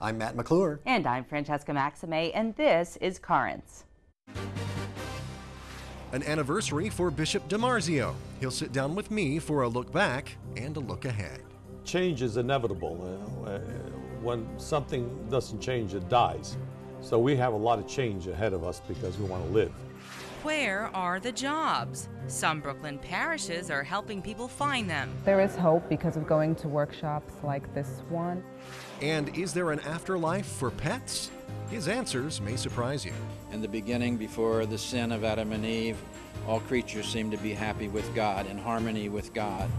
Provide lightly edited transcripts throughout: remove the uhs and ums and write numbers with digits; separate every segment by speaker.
Speaker 1: I'm Matt McClure.
Speaker 2: And I'm Francesca Maxime, and this is Currents.
Speaker 1: An anniversary for Bishop DiMarzio. He'll sit down with me for a look back and a look ahead.
Speaker 3: Change is inevitable. When something doesn't change, it dies. So we have a lot of change ahead of us because we want to live.
Speaker 4: Where are the jobs? Some Brooklyn parishes are helping people find them.
Speaker 5: There is hope because of going to workshops like this one.
Speaker 1: And is there an afterlife for pets? His answers may surprise you.
Speaker 6: In the beginning, before the sin of Adam and Eve, all creatures seemed to be happy with God, in harmony with God.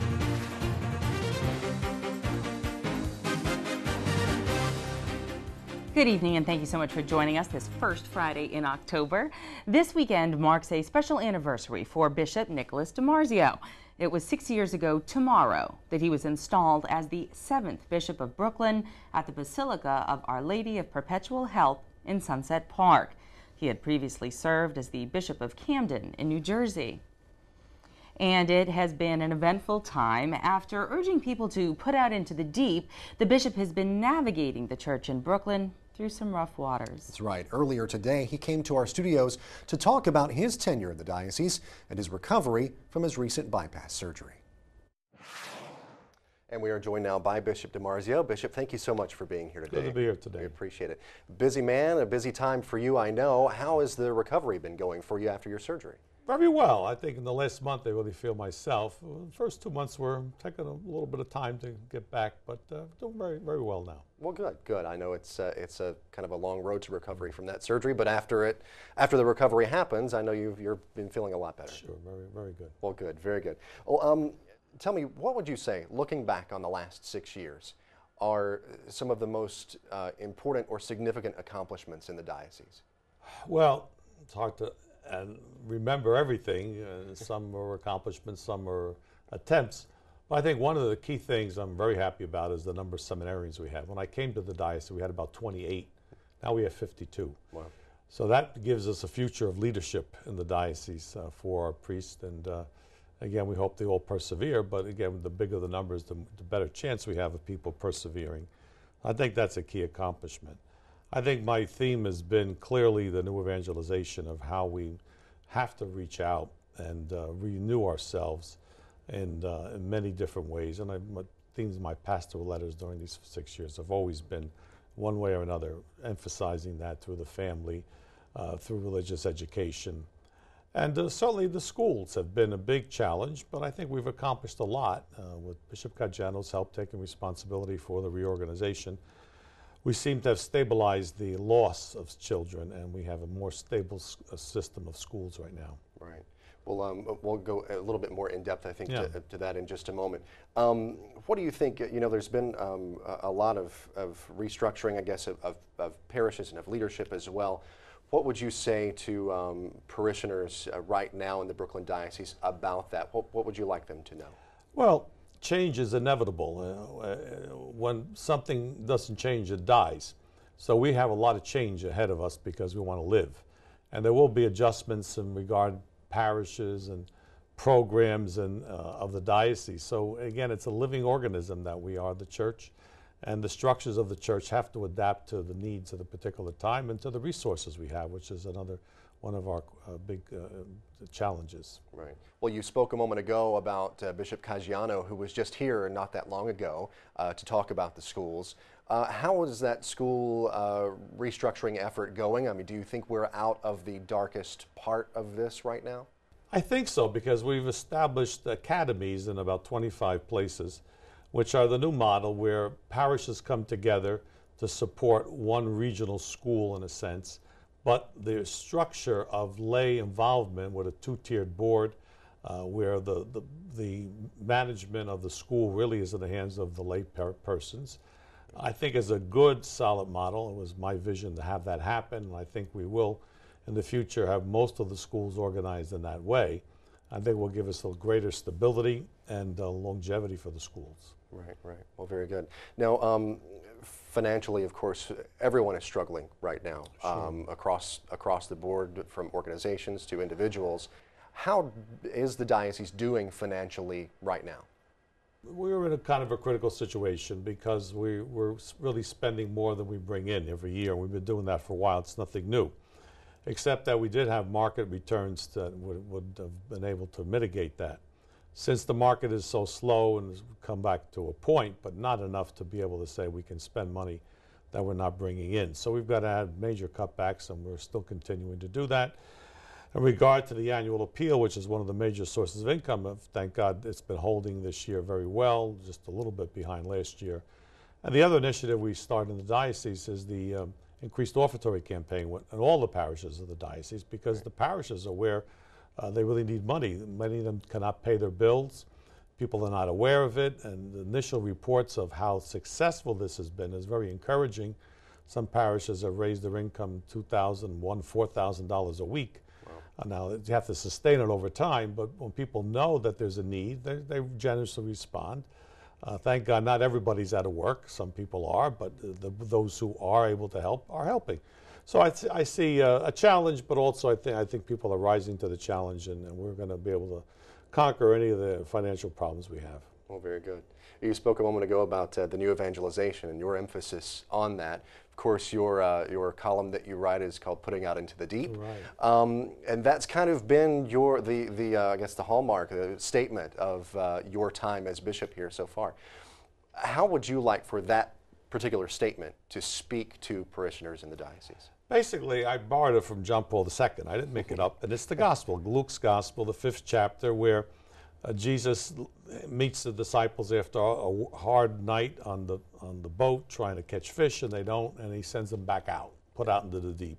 Speaker 2: Good evening, and thank you so much for joining us this first Friday in October. This weekend marks a special anniversary for Bishop Nicholas DiMarzio. It was 6 years ago tomorrow that he was installed as the 7th Bishop of Brooklyn at the Basilica of Our Lady of Perpetual Help in Sunset Park. He had previously served as the Bishop of Camden in New Jersey. And it has been an eventful time. After urging people to put out into the deep, the bishop has been navigating the church in Brooklyn through some rough waters.
Speaker 1: That's right. Earlier today, he came to our studios to talk about his tenure in the diocese and his recovery from his recent bypass surgery. And we are joined now by Bishop DiMarzio. Bishop, thank you so much for being here today.
Speaker 3: Good to be here today.
Speaker 1: We appreciate it. Busy man, a busy time for you, I know. How has the recovery been going for you after your surgery?
Speaker 3: Very well. I think in the last month I really feel myself. The first 2 months were taking a little bit of time to get back, but doing very, very well now.
Speaker 1: Well, good, good. I know it's a kind of a long road to recovery from that surgery, but after the recovery happens, I know you've been feeling a lot better.
Speaker 3: Sure, very, very good.
Speaker 1: Well, good, very good. Well, tell me, what would you say, looking back on the last 6 years, are some of the most important or significant accomplishments in the diocese?
Speaker 3: Well, it's hard to remember everything. Some are accomplishments, some are attempts. But I think one of the key things I'm very happy about is the number of seminarians we have. When I came to the diocese, we had about 28. Now we have 52. Wow. So that gives us a future of leadership in the diocese for our priests. And again, we hope they all persevere. But again, the bigger the numbers, the better chance we have of people persevering. I think that's a key accomplishment. I think my theme has been clearly the new evangelization of how we have to reach out and renew ourselves in many different ways. And my themes in my pastoral letters during these 6 years have always been, one way or another, emphasizing that through the family, through religious education. And certainly the schools have been a big challenge, but I think we've accomplished a lot with Bishop Caggiano's help taking responsibility for the reorganization. We seem to have stabilized the loss of children, and we have a more stable system of schools right now.
Speaker 1: Right. Well, we'll go a little bit more in depth, I think, to that in just a moment. What do you think? You know, there's been a lot of restructuring, I guess, of parishes and of leadership as well. What would you say to parishioners right now in the Brooklyn Diocese about that? What would you like them to know?
Speaker 3: Well, change is inevitable. When something doesn't change, it dies. So we have a lot of change ahead of us because we want to live. And there will be adjustments in regard to parishes and programs and of the diocese. So again, it's a living organism that we are, the church. And the structures of the church have to adapt to the needs of the particular time and to the resources we have, which is another one of our big challenges.
Speaker 1: Right. Well, you spoke a moment ago about Bishop Caggiano, who was just here not that long ago to talk about the schools. How is that school restructuring effort going? I mean, do you think we're out of the darkest part of this right now?
Speaker 3: I think so, because we've established academies in about 25 places, which are the new model where parishes come together to support one regional school in a sense. But the structure of lay involvement with a two-tiered board where the management of the school really is in the hands of the lay persons, I think is a good, solid model. It was my vision to have that happen, and I think we will in the future have most of the schools organized in that way. I think will give us a greater stability and longevity for the schools.
Speaker 1: Right, right. Well, very good. Now, financially, of course, everyone is struggling right now, sure. across the board, from organizations to individuals. How is the diocese doing financially right now?
Speaker 3: We were in a kind of a critical situation because we're really spending more than we bring in every year. We've been doing that for a while. It's nothing new, except that we did have market returns that would have been able to mitigate that. Since the market is so slow and has come back to a point, but not enough to be able to say we can spend money that we're not bringing in. So we've got to have major cutbacks, and we're still continuing to do that. In regard to the annual appeal, which is one of the major sources of income, thank God it's been holding this year very well, just a little bit behind last year. And the other initiative we started in the diocese is the increased offertory campaign in all the parishes of the diocese, because the parishes are where they really need money. Many of them cannot pay their bills. People are not aware of it, and the initial reports of how successful this has been is very encouraging. Some parishes have raised their income $2,000, $4,000 a week. Now, you have to sustain it over time, but when people know that there's a need, they generously respond. Thank God not everybody's out of work. Some people are, but those who are able to help are helping. So I see a challenge, but also I think people are rising to the challenge, and we're going to be able to conquer any of the financial problems we have.
Speaker 1: Well, very good. You spoke a moment ago about the new evangelization and your emphasis on that. Of course, your column that you write is called "Putting Out into the Deep,"
Speaker 3: Right.
Speaker 1: and that's kind of been I guess the hallmark, the statement of your time as bishop here so far. How would you like for that particular statement to speak to parishioners in the diocese?
Speaker 3: Basically, I borrowed it from John Paul II. I didn't make it up, and it's the gospel, Luke's gospel, the 5th chapter, where Jesus meets the disciples after a hard night on the boat trying to catch fish, and they don't, and he sends them back out, put out into the deep.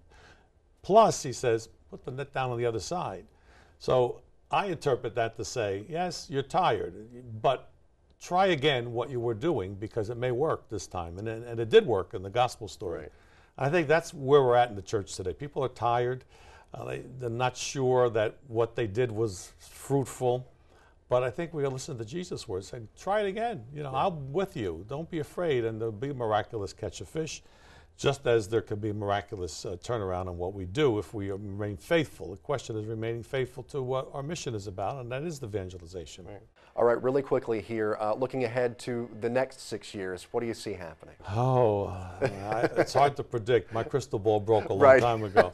Speaker 3: Plus, he says, put the net down on the other side. So I interpret that to say, yes, you're tired, but try again what you were doing, because it may work this time. And it did work in the gospel story. Right. I think that's where we're at in the church today. People are tired. They're not sure that what they did was fruitful. But I think we listen to Jesus' words, saying, try it again. You know, I'm with you. Don't be afraid. And there'll be a miraculous catch of fish, just as there could be a miraculous turnaround on what we do if we remain faithful. The question is remaining faithful to what our mission is about, and that is the evangelization.
Speaker 1: Right. All right, really quickly here, looking ahead to the next 6 years, what do you see happening?
Speaker 3: Oh, it's hard to predict. My crystal ball broke a long time ago.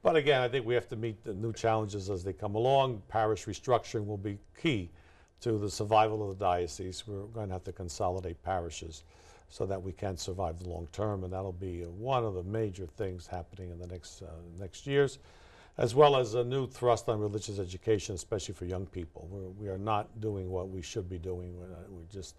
Speaker 3: But again, I think we have to meet the new challenges as they come along. Parish restructuring will be key to the survival of the diocese. We're going to have to consolidate parishes so that we can survive the long term, and that'll be one of the major things happening in the next years, as well as a new thrust on religious education, especially for young people. We are not doing what we should be doing. We just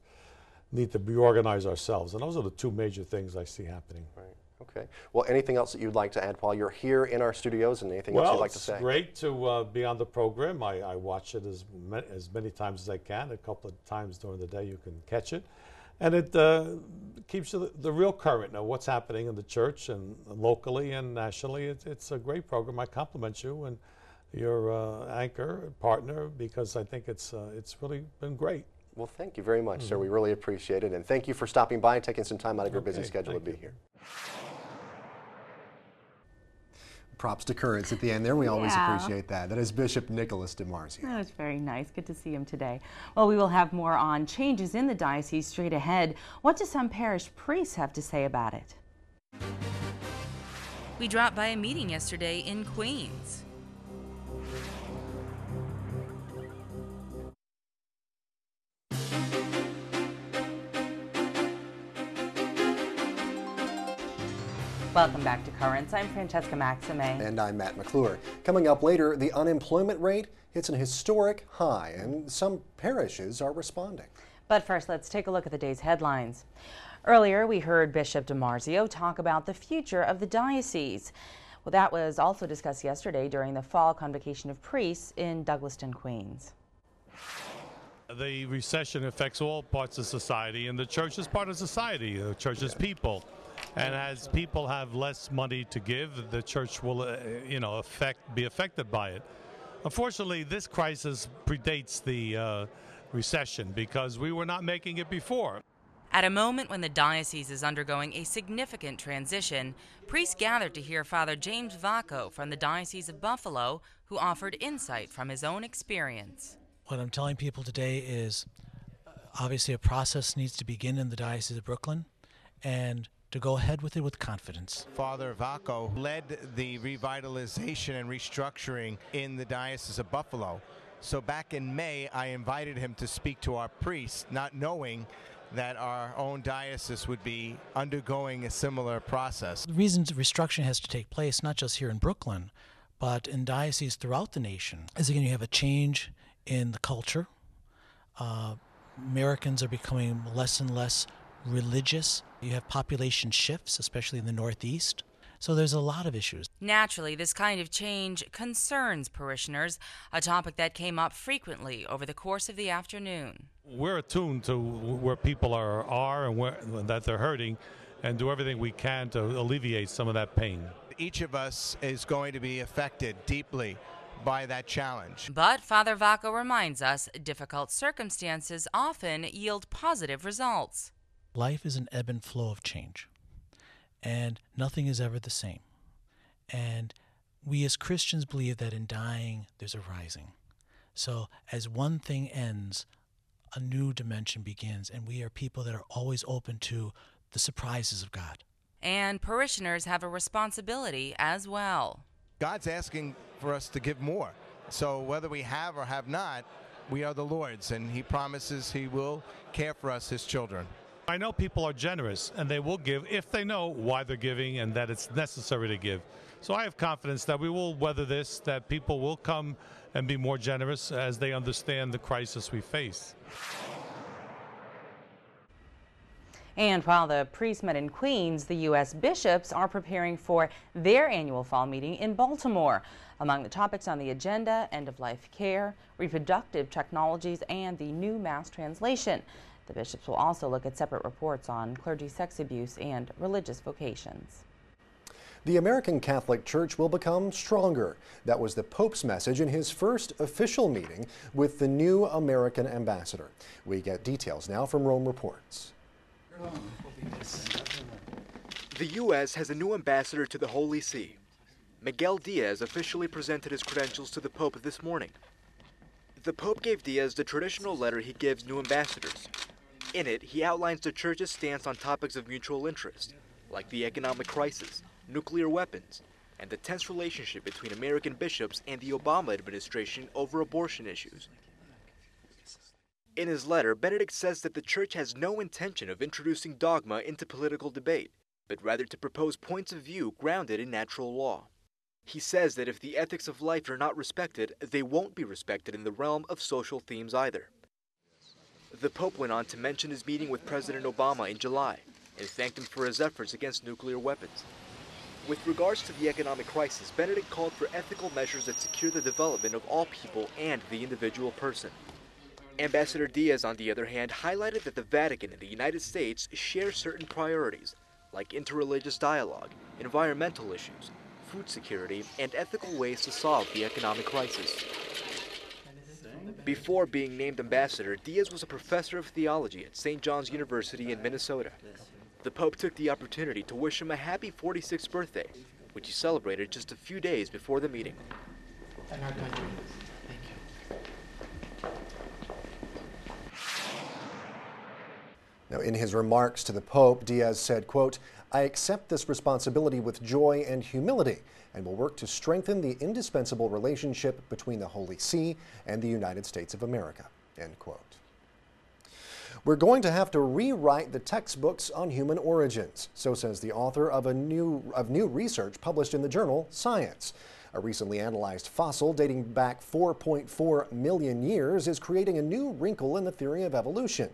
Speaker 3: need to reorganize ourselves, and those are the two major things I see happening.
Speaker 1: Right. Okay. Well, anything else that you'd like to add, Paul? You're here in our studios, and anything else you'd like to say?
Speaker 3: Well, it's great to be on the program. I watch it as many times as I can. A couple of times during the day you can catch it. And it keeps the real current of what's happening in the church and locally and nationally. It's a great program. I compliment you and your anchor partner, because I think it's really been great.
Speaker 1: Well, thank you very much, sir. We really appreciate it. And thank you for stopping by and taking some time out of your busy schedule to be here. Props to Currents at the end there. We always appreciate that. That is Bishop Nicholas DiMarzio.
Speaker 2: That was very nice. Good to see him today. Well, we will have more on changes in the diocese straight ahead. What do some parish priests have to say about it?
Speaker 4: We dropped by a meeting yesterday in Queens.
Speaker 2: Welcome back to Currents. I'm Francesca Maxime.
Speaker 1: And I'm Matt McClure. Coming up later, the unemployment rate hits an historic high, and some parishes are responding.
Speaker 2: But first, let's take a look at the day's headlines. Earlier, we heard Bishop DiMarzio talk about the future of the diocese. Well, that was also discussed yesterday during the fall convocation of priests in Douglaston, Queens.
Speaker 7: The recession affects all parts of society, and the church is part of society. The church is people. And as people have less money to give, the church will, be affected by it. Unfortunately, this crisis predates the recession because we were not making it before.
Speaker 4: At a moment when the diocese is undergoing a significant transition, priests gathered to hear Father James Vacco from the Diocese of Buffalo, who offered insight from his own experience.
Speaker 8: What I'm telling people today is Obviously, a process needs to begin in the Diocese of Brooklyn, and to go ahead with it with confidence.
Speaker 9: Father Vacco led the revitalization and restructuring in the Diocese of Buffalo. So back in May, I invited him to speak to our priests, not knowing that our own diocese would be undergoing a similar process.
Speaker 8: The reason restructuring has to take place, not just here in Brooklyn, but in dioceses throughout the nation, is again, you have a change in the culture. Americans are becoming less and less religious. You have population shifts, especially in the Northeast. So there's a lot of issues.
Speaker 4: Naturally, this kind of change concerns parishioners, a topic that came up frequently over the course of the afternoon.
Speaker 7: We're attuned to where people are and that they're hurting, and do everything we can to alleviate some of that pain.
Speaker 9: Each of us is going to be affected deeply by that challenge.
Speaker 4: But Father Vacco reminds us difficult circumstances often yield positive results.
Speaker 8: Life is an ebb and flow of change, and nothing is ever the same. And we as Christians believe that in dying, there's a rising. So as one thing ends, a new dimension begins, and we are people that are always open to the surprises of God.
Speaker 4: And parishioners have a responsibility as well.
Speaker 9: God's asking for us to give more. So whether we have or have not, we are the Lord's, and He promises He will care for us, His children.
Speaker 7: I know people are generous, and they will give if they know why they're giving and that it's necessary to give. So I have confidence that we will weather this, that people will come and be more generous as they understand the crisis we face.
Speaker 2: And while the priests met in Queens, the U.S. bishops are preparing for their annual fall meeting in Baltimore. Among the topics on the agenda, end-of-life care, reproductive technologies, and the new Mass translation. The bishops will also look at separate reports on clergy sex abuse and religious vocations.
Speaker 1: The American Catholic Church will become stronger. That was the Pope's message in his first official meeting with the new American ambassador. We get details now from Rome Reports.
Speaker 10: The U.S. has a new ambassador to the Holy See. Miguel Diaz officially presented his credentials to the Pope this morning. The Pope gave Diaz the traditional letter he gives new ambassadors. In it, he outlines the Church's stance on topics of mutual interest, like the economic crisis, nuclear weapons, and the tense relationship between American bishops and the Obama administration over abortion issues. In his letter, Benedict says that the Church has no intention of introducing dogma into political debate, but rather to propose points of view grounded in natural law. He says that if the ethics of life are not respected, they won't be respected in the realm of social themes either. The Pope went on to mention his meeting with President Obama in July and thanked him for his efforts against nuclear weapons. With regards to the economic crisis, Benedict called for ethical measures that secure the development of all people and the individual person. Ambassador Diaz, on the other hand, highlighted that the Vatican and the United States share certain priorities, like interreligious dialogue, environmental issues, food security, and ethical ways to solve the economic crisis. Before being named ambassador, Diaz was a professor of theology at St. John's University in Minnesota. The Pope took the opportunity to wish him a happy 46th birthday, which he celebrated just a few days before the meeting.
Speaker 1: Now, in his remarks to the Pope, Diaz said, quote, "I accept this responsibility with joy and humility and will work to strengthen the indispensable relationship between the Holy See and the United States of America," end quote. We're going to have to rewrite the textbooks on human origins, so says the author of new research published in the journal Science. A recently analyzed fossil dating back 4.4 million years is creating a new wrinkle in the theory of evolution.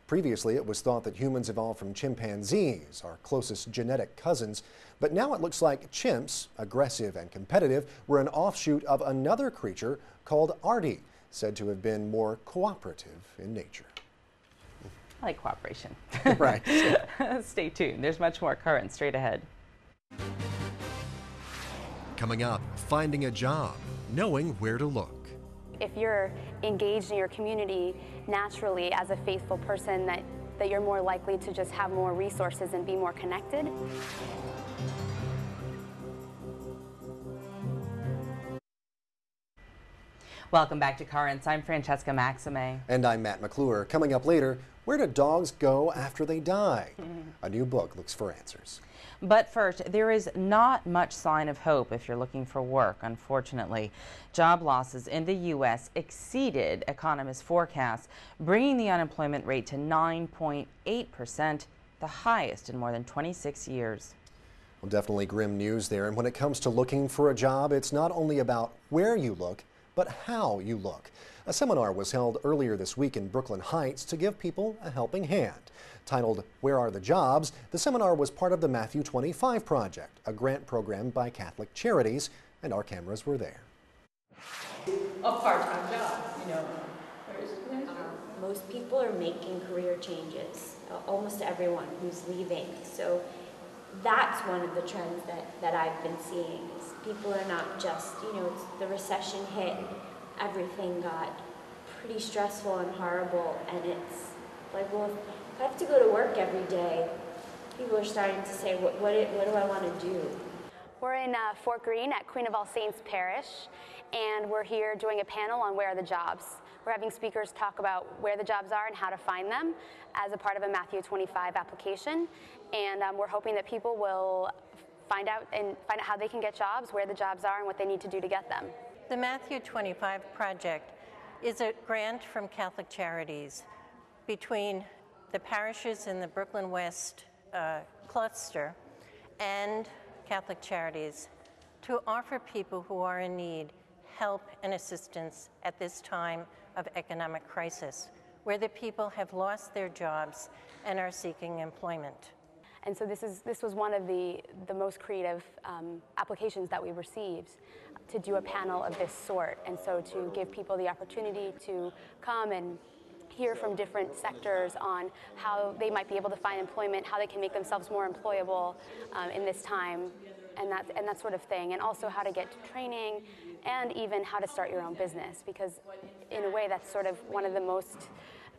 Speaker 1: Previously, it was thought that humans evolved from chimpanzees, our closest genetic cousins, but now it looks like chimps, aggressive and competitive, were an offshoot of another creature called Artie, said to have been more cooperative in nature.
Speaker 2: I like cooperation.
Speaker 1: Right.
Speaker 2: Stay tuned. There's much more current straight ahead.
Speaker 11: Coming up, finding a job, knowing where to look.
Speaker 12: If you're engaged in your community naturally as a faithful person, that you're more likely to just have more resources and be more connected.
Speaker 2: Welcome back to Currents. I'm Francesca Maxime.
Speaker 1: And I'm Matt McClure. Coming up later, where do dogs go after they die? A new book looks for answers.
Speaker 2: But first, there is not much sign of hope if you're looking for work, unfortunately. Job losses in the U.S. exceeded economists' forecasts, bringing the unemployment rate to 9.8%, the highest in more than 26 years.
Speaker 1: Well, definitely grim news there. And when it comes to looking for a job, it's not only about where you look, but how you look. A seminar was held earlier this week in Brooklyn Heights to give people a helping hand. Titled, Where Are the Jobs?, the seminar was part of the Matthew 25 Project, a grant program by Catholic Charities, and our cameras were there.
Speaker 13: A part-time job, you know.
Speaker 14: Most people are making career changes, almost everyone who's leaving. So that's one of the trends that I've been seeing. Is people are not just, the recession hit, everything got pretty stressful and horrible, and it's like, well, if I have to go to work every day, people are starting to say, what do I want to do?
Speaker 12: We're in Fort Greene at Queen of All Saints Parish, and we're here doing a panel on where are the jobs. We're having speakers talk about where the jobs are and how to find them as a part of a Matthew 25 application, and we're hoping that people will find out how they can get jobs, where the jobs are, and what they need to do to get them.
Speaker 13: The Matthew 25 Project is a grant from Catholic Charities between the parishes in the Brooklyn West cluster and Catholic Charities to offer people who are in need help and assistance at this time of economic crisis, where the people have lost their jobs and are seeking employment.
Speaker 12: And so this was one of the most creative applications that we received, to do a panel of this sort, and so to give people the opportunity to come and hear from different sectors on how they might be able to find employment, how they can make themselves more employable in this time, and that sort of thing, and also how to get training, and even how to start your own business, because in a way that's sort of one of the most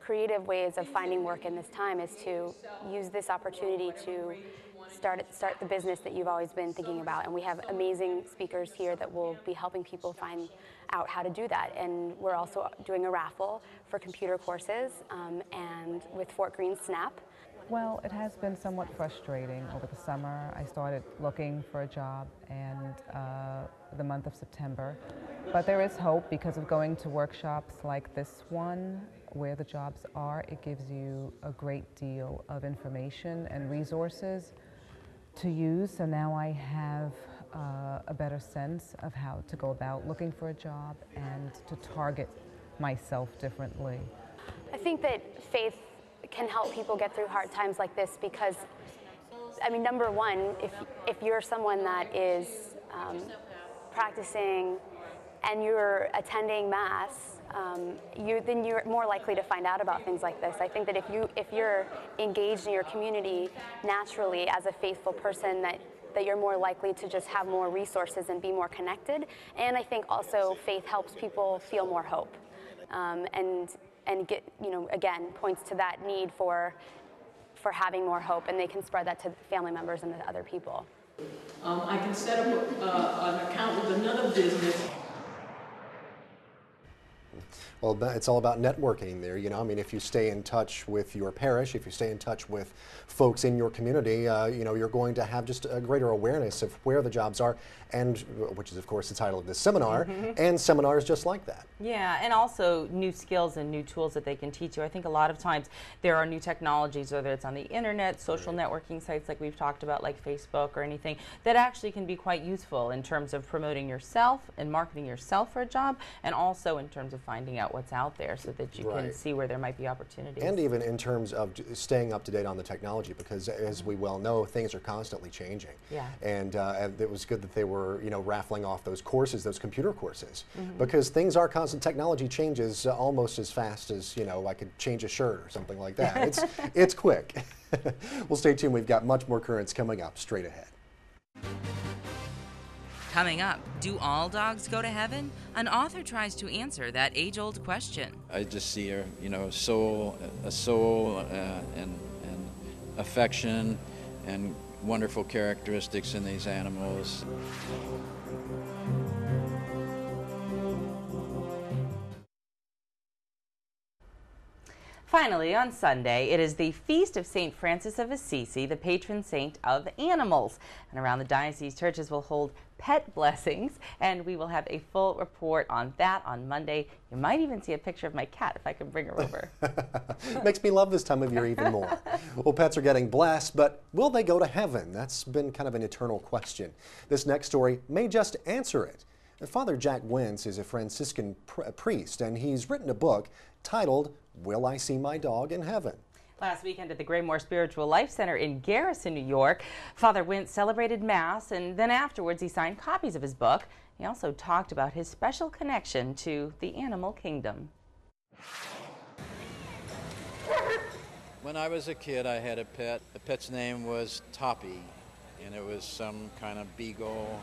Speaker 12: creative ways of finding work in this time, is to use this opportunity to start the business that you've always been thinking about. And we have amazing speakers here that will be helping people find out how to do that. And we're also doing a raffle for computer courses and with Fort Greene Snap.
Speaker 5: Well, it has been somewhat frustrating over the summer. I started looking for a job and the month of September. But there is hope because of going to workshops like this one, where the jobs are. It gives you a great deal of information and resources to use. So now I have a better sense of how to go about looking for a job and to target myself differently.
Speaker 12: I think that faith can help people get through hard times like this because, I mean, number one, if you're someone that is practicing and you're attending Mass, then you're more likely to find out about things like this. I think that if you're engaged in your community naturally as a faithful person, that you're more likely to just have more resources and be more connected. And I think also faith helps people feel more hope, and get, again, points to that need for having more hope, and they can spread that to family members and to other people.
Speaker 13: I can set up an account with another business.
Speaker 1: Well, it's all about networking there, I mean, if you stay in touch with your parish, if you stay in touch with folks in your community, you're going to have just a greater awareness of where the jobs are, and which is, of course, the title of this seminar, and seminars just like that.
Speaker 2: Yeah, and also new skills and new tools that they can teach you. I think a lot of times there are new technologies, whether it's on the internet, social networking sites like we've talked about, like Facebook or anything, that actually can be quite useful in terms of promoting yourself and marketing yourself for a job, and also in terms of finding out what's out there so that you can see where there might be opportunities.
Speaker 1: And even in terms of staying up to date on the technology, because as we well know, things are constantly changing. Yeah. And it was good that they were, raffling off those courses, those computer courses, because things are constant. Technology changes almost as fast as, I could change a shirt or something like that. It's quick. Well, stay tuned. We've got much more Currents coming up straight ahead.
Speaker 4: Coming up, do all dogs go to heaven? An author tries to answer that age-old question.
Speaker 6: I just see her, a soul and affection and wonderful characteristics in these animals.
Speaker 2: finally, on Sunday, it is the Feast of St. Francis of Assisi, the patron saint of animals. And around the diocese, churches will hold pet blessings, and we will have a full report on that on Monday. You might even see a picture of my cat if I can bring her over.
Speaker 1: Makes me love this time of year even more. Well, pets are getting blessed, but will they go to heaven? That's been kind of an eternal question. This next story may just answer it. Father Jack Wentz is a Franciscan priest, and he's written a book titled, Will I See My Dog in Heaven?
Speaker 2: Last weekend at the Graymore Spiritual Life Center in Garrison, New York, Father Wentz celebrated Mass, and then afterwards he signed copies of his book. He also talked about his special connection to the animal kingdom.
Speaker 6: When I was a kid, I had a pet. The pet's name was Toppy, and it was some kind of beagle.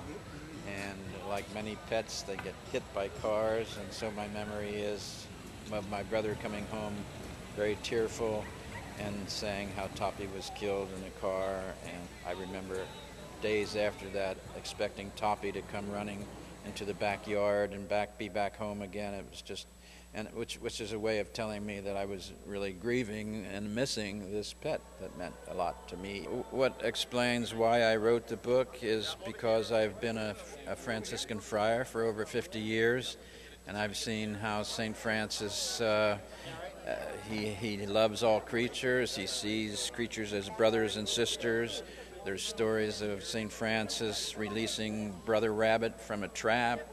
Speaker 6: And like many pets, they get hit by cars, and so my memory is of my brother coming home very tearful and saying how Toppy was killed in a car. And I remember days after that expecting Toppy to come running into the backyard and be back home again. It was just, and which is a way of telling me that I was really grieving and missing this pet that meant a lot to me. What explains why I wrote the book is because I've been a Franciscan friar for over 50 years, and I've seen how St. Francis, he loves all creatures. He sees creatures as brothers and sisters. There's stories of St. Francis releasing Brother Rabbit from a trap,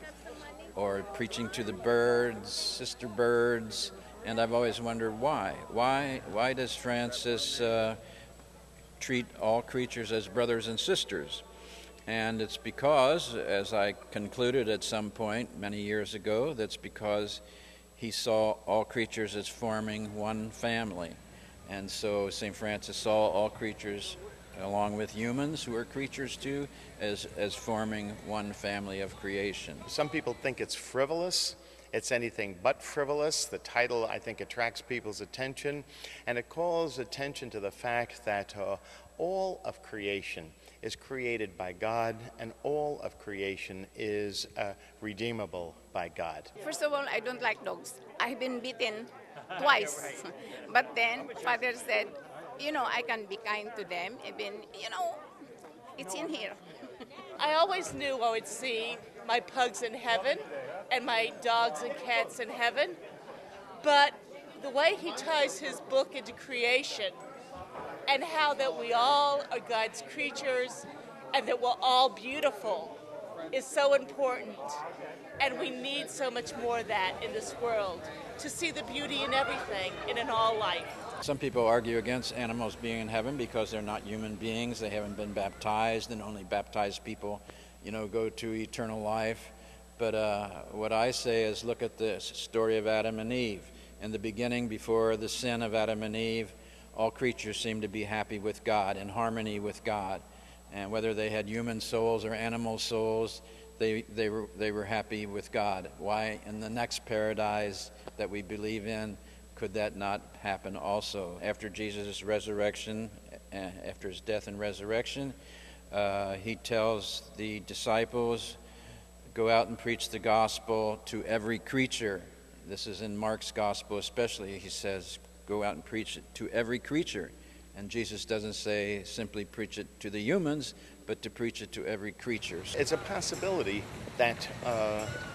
Speaker 6: or preaching to the birds, sister birds, and I've always wondered why. Why does Francis treat all creatures as brothers and sisters? And it's because, as I concluded at some point many years ago, that's because he saw all creatures as forming one family. And so St. Francis saw all creatures, along with humans who are creatures too, as forming one family of creation.
Speaker 15: Some people think it's frivolous. It's anything but frivolous. The title, I think, attracts people's attention, and it calls attention to the fact that all of creation is created by God, and all of creation is redeemable by God.
Speaker 16: First of all, I don't like dogs. I've been bitten twice, but then Father said, you know, I can be kind to them, even, you know, it's in here.
Speaker 17: I always knew I would see my pugs in heaven and my dogs and cats in heaven, but the way he ties his book into creation and how that we all are God's creatures and that we're all beautiful is so important. And we need so much more of that in this world, to see the beauty in everything and in all life.
Speaker 6: Some people argue against animals being in heaven because they're not human beings. They haven't been baptized, and only baptized people, you know, go to eternal life. But what I say is, look at the story of Adam and Eve. In the beginning, before the sin of Adam and Eve, all creatures seemed to be happy with God, in harmony with God. And whether they had human souls or animal souls, they were happy with God. Why in the next paradise that we believe in could that not happen also? After Jesus' resurrection, after his death and resurrection, he tells the disciples, go out and preach the gospel to every creature. This is in Mark's gospel especially. He says, go out and preach it to every creature. And Jesus doesn't say simply preach it to the humans, but to preach it to every creature.
Speaker 15: It's a possibility that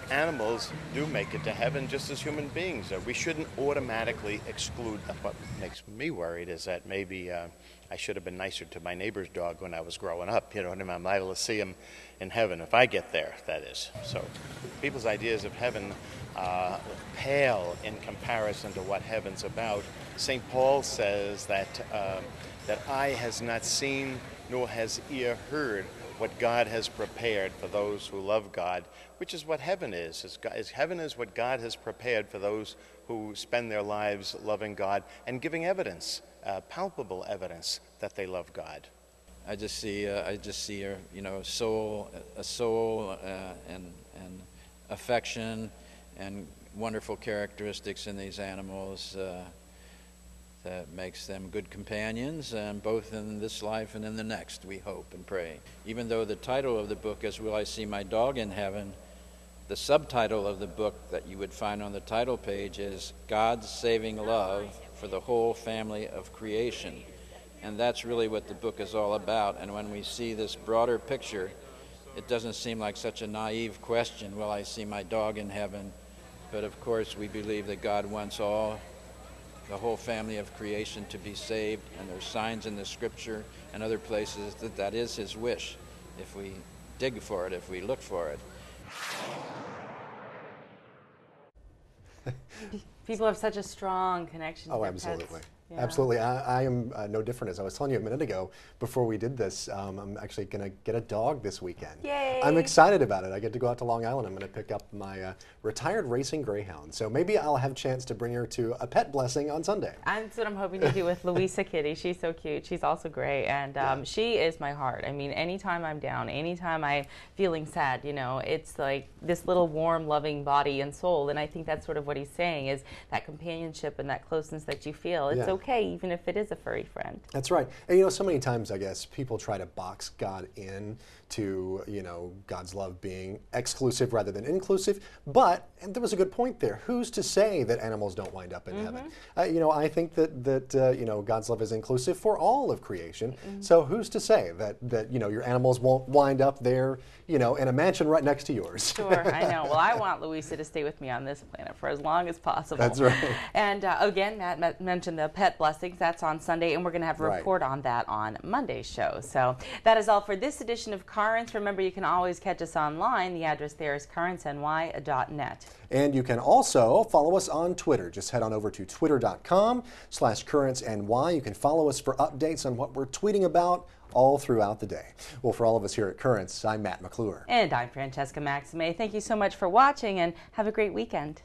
Speaker 15: animals do make it to heaven just as human beings do. We shouldn't automatically exclude them. What makes me worried is that maybe I should have been nicer to my neighbor's dog when I was growing up. You know, and I'm liable to see him in heaven if I get there, that is. So people's ideas of heaven pale in comparison to what heaven's about. St. Paul says that eye has not seen, nor has ear heard what God has prepared for those who love God, which is what heaven is. Heaven is what God has prepared for those who spend their lives loving God and giving evidence, palpable evidence that they love God.
Speaker 6: I just see a soul, and affection and wonderful characteristics in these animals that makes them good companions, both in this life and in the next, we hope and pray. Even though the title of the book is Will I See My Dog in Heaven, the subtitle of the book that you would find on the title page is God's Saving Love for the whole family of creation. And that's really what the book is all about. And when we see this broader picture, it doesn't seem like such a naive question, will I see my dog in heaven? But of course, we believe that God wants the whole family of creation to be saved, and there's signs in the scripture and other places that that is his wish, if we dig for it, if we look for it.
Speaker 2: People have such a strong connection to their
Speaker 1: absolutely.
Speaker 2: pets. Yeah.
Speaker 1: Absolutely. I am no different. As I was telling you a minute ago, before we did this, I'm actually going to get a dog this weekend.
Speaker 2: Yay!
Speaker 1: I'm excited about it. I get to go out to Long Island. I'm going to pick up my retired racing greyhound. So maybe I'll have a chance to bring her to a pet blessing on Sunday.
Speaker 2: That's what I'm hoping to do with Louisa Kitty. She's so cute. She's also great. And she is my heart. I mean, anytime I'm down, anytime I'm feeling sad, you know, it's like this little warm, loving body and soul. And I think that's sort of what he's saying, is that companionship and that closeness that you feel. It's okay, even if it is a furry friend.
Speaker 1: That's right. And you know, so many times, I guess, people try to box God in to, you know, God's love being exclusive rather than inclusive. But, and there was a good point there, who's to say that animals don't wind up in heaven? You know, I think that you know, God's love is inclusive for all of creation. So who's to say that, you know, your animals won't wind up there, you know, in a mansion right next to yours?
Speaker 2: Sure, I know. Well, I want Louisa to stay with me on this planet for as long as possible.
Speaker 1: That's right.
Speaker 2: And again, Matt mentioned the pet blessings. That's on Sunday, and we're going to have a report on that on Monday's show. So that is all for this edition of Currents. Remember, you can always catch us online. The address there is currentsny.net.
Speaker 1: And you can also follow us on Twitter. Just head on over to twitter.com/currentsny. You can follow us for updates on what we're tweeting about all throughout the day. Well, for all of us here at Currents, I'm Matt McClure.
Speaker 2: And I'm Francesca Maxime. Thank you so much for watching, and have a great weekend.